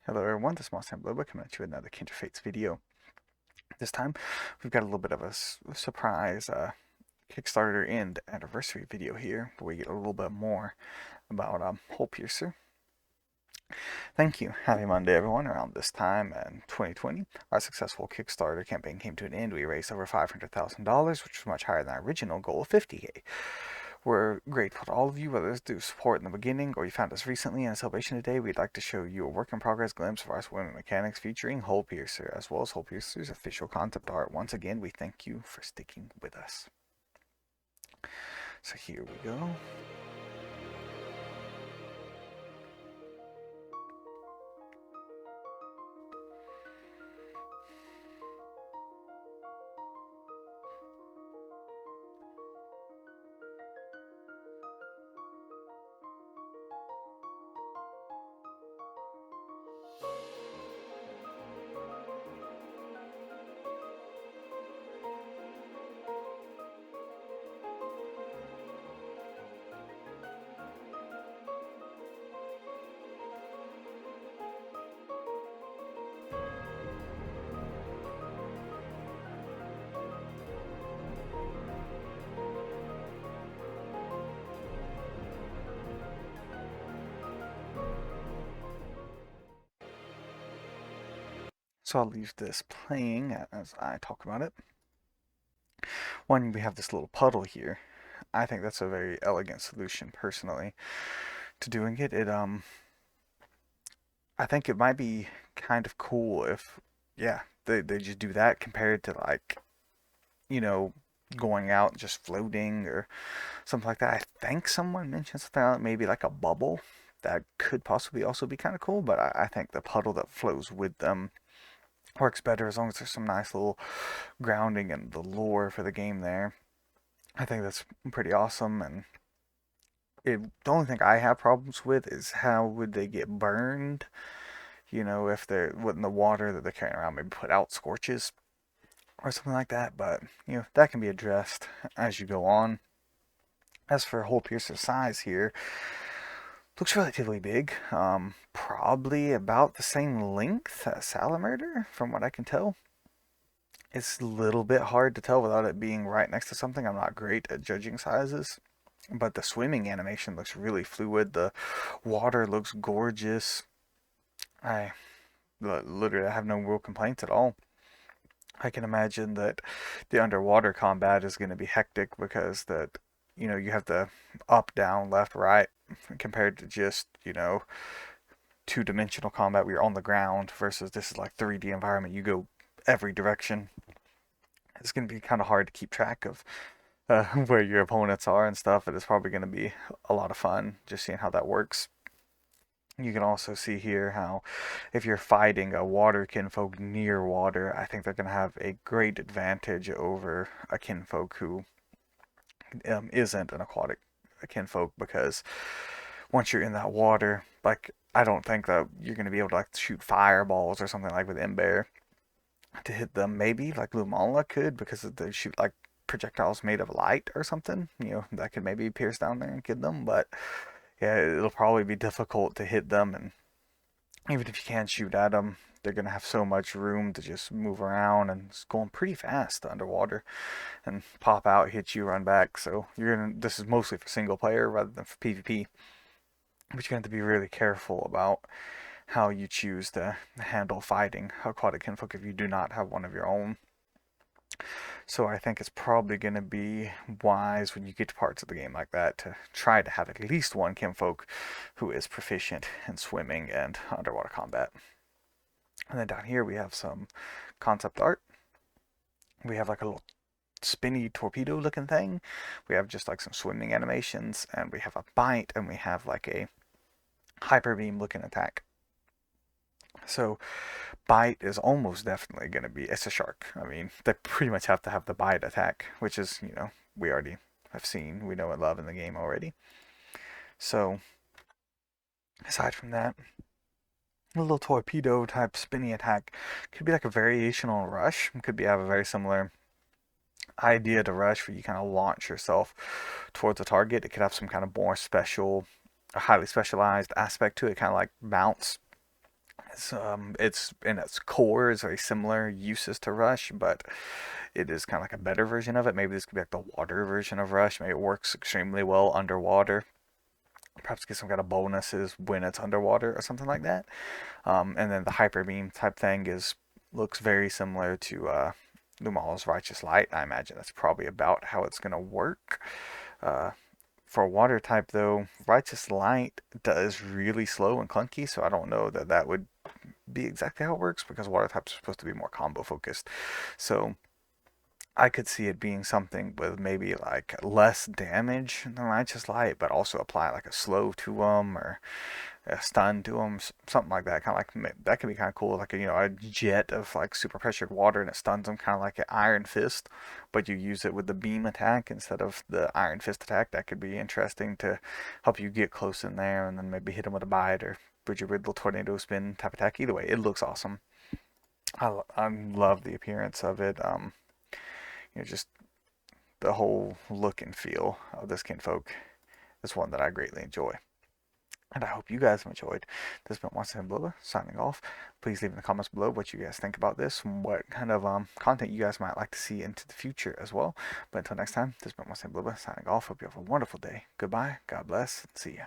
Hello everyone, this is Monstertaming coming at you with another Kindred video. This time, we've got a little bit of a surprise Kickstarter end anniversary video here, where we get a little bit more about Hole Piercer. Thank you. Happy Monday, everyone. Around this time in 2020, our successful Kickstarter campaign came to an end. We raised over $500,000, which was much higher than our original goal of 50K. We're grateful to all of you, whether it's through support in the beginning or you found us recently in a celebration today. We'd like to show you a work in progress glimpse of our swimming mechanics featuring Hole Piercer, as well as Hole Piercer's official concept art. Once again, we thank you for sticking with us. So here we go. So I'll leave this playing as I talk about it. One, we have this little puddle here. I think that's a very elegant solution, personally, to doing it. I think it might be kind of cool if, yeah, they just do that compared to like, you know, going out and just floating or something like that. I think someone mentioned something like maybe like a bubble. That could possibly also be kind of cool, but I think the puddle that flows with them works better as long as there's some nice little grounding and the lore for the game there. I think that's pretty awesome, and the only thing I have problems with is how would they get burned? You know, if they're wouldn't the water that they're carrying around maybe put out scorches or something like that, but that can be addressed as you go on. As for Hole Piercer's size here, looks relatively big. Probably about the same length as Salamander, from what I can tell. It's a little bit hard to tell without it being right next to something. I'm not great at judging sizes, but the swimming animation looks really fluid. The water looks gorgeous. I literally have no real complaints at all. I can imagine that the underwater combat is going to be hectic because you have the up, down, left, right compared to just, two-dimensional combat where you're on the ground versus this is like 3D environment. You go every direction. It's going to be kind of hard to keep track of where your opponents are and stuff. It is probably going to be a lot of fun just seeing how that works. You can also see here how if you're fighting a water kinfolk near water, I think they're going to have a great advantage over a kinfolk who isn't an aquatic kinfolk, because once you're in that water, like I don't think that you're going to be able to like shoot fireballs or something like with Ember to hit them. Maybe like Lumala could, because they shoot like projectiles made of light or something. That could maybe pierce down there and get them, but yeah, it'll probably be difficult to hit them, and even if you can shoot at them, they're gonna have so much room to just move around, and it's going pretty fast underwater, and pop out, hit you, run back. So this is mostly for single player rather than for PvP, but you're going to have to be really careful about how you choose to handle fighting aquatic kinfolk if you do not have one of your own. So I think it's probably going to be wise when you get to parts of the game like that to try to have at least one kinfolk who is proficient in swimming and underwater combat. And then down here we have some concept art. We have like a little spinny torpedo looking thing. We have just like some swimming animations, and we have a bite, and we have like a hyper beam looking attack. So bite is almost definitely going to be, it's a shark. I mean, they pretty much have to have the bite attack, which is, we already have seen, we know and love in the game already. So aside from that, a little torpedo type spinny attack could be like a variation on Rush. Could have a very similar idea to Rush, where you kind of launch yourself towards a target. It could have some kind of more special, a highly specialized aspect to it, kind of like bounce It's in its core is very similar uses to Rush, but it is kind of like a better version of it. Maybe this could be like the water version of Rush. Maybe it works extremely well underwater. Perhaps get some kind of bonuses when it's underwater or something like that. And then the hyper beam type thing is looks very similar to Lumal's Righteous Light. I imagine that's probably about how it's gonna work. Uh, for water type though, Righteous Light is really slow and clunky, so I don't know that that would be exactly how it works because water types are supposed to be more combo focused. So I could see it being something with maybe like less damage than Righteous Light, but also apply like a slow to them or a stun to them, something like that. Kind of like that could be kind of cool, like a jet of like super pressured water and it stuns them, kind of like an Iron Fist, but you use it with the beam attack instead of the Iron Fist attack. That could be interesting to help you get close in there, and then maybe hit them with a bite or Bridger Riddle tornado spin type attack. Either way, it looks awesome. I love the appearance of it. Just the whole look and feel of this kinfolk is one that I greatly enjoy. And I hope you guys have enjoyed. This has been Monstertaming Bisloba signing off. Please leave in the comments below what you guys think about this and what kind of content you guys might like to see into the future as well. But until next time, this has been Monstertaming Bisloba signing off. Hope you have a wonderful day. Goodbye. God bless. See ya.